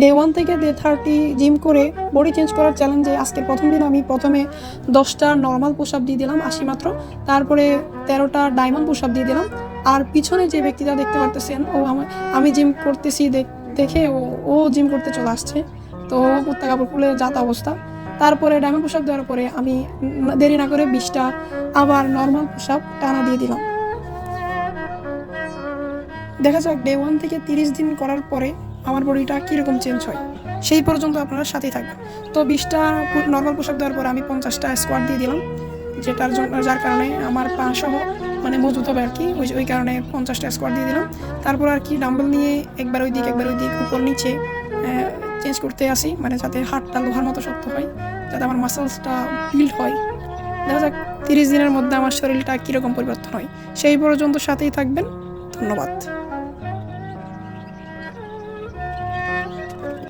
Day 1 থেকে day 30 gym করে body change করার চ্যালেঞ্জে আজকের প্রথম দিন আমি প্রথমে 10টা নর্মাল পুশ আপ দিয়ে দিলাম 80 মাত্র, তারপরে 13টা ডায়মন্ড পুশ আপ দিয়ে দিলাম। আর পিছনে যে ব্যক্তিটা দেখতে পারতেছেন, ও আমি জিম করতেছি দেখে ও জিম করতে চলে আসছে। তো কুত্তা কাপড় খুলে যাত অবস্থা। তারপরে ডায়মন্ড পুশ আপ দেওয়ার পরে আমি দেরি না করে 20টা আবার নর্মাল পুশ আপ টানা দিয়ে দিলাম। দেখা যাক ডে 1 থেকে 30 দিন করার পরে আমার বডিটা কীরকম চেঞ্জ হয়, সেই পর্যন্ত আপনারা সাথেই থাকবেন। তো 20টা নর্মাল পোশাক দেওয়ার পরে আমি 50টা স্কোয়াট দিয়ে দিলাম, যার কারণে আমার পা সহ মানে মজবুত হবে আর কি, ওই কারণে 50টা স্কোয়াট দিয়ে দিলাম। তারপর আর কি ডাম্বল নিয়ে একবার ওই দিক উপর নিচে চেঞ্জ করতে আসি, মানে যাতে হাতটা লোহার মতো শক্ত হয়, যাতে আমার মাসেলসটা বিল্ড হয়। দেখা যাক 30 দিনের মধ্যে আমার শরীরটা কীরকম পরিবর্তন হয়, সেই পর্যন্ত সাথেই থাকবেন। ধন্যবাদ।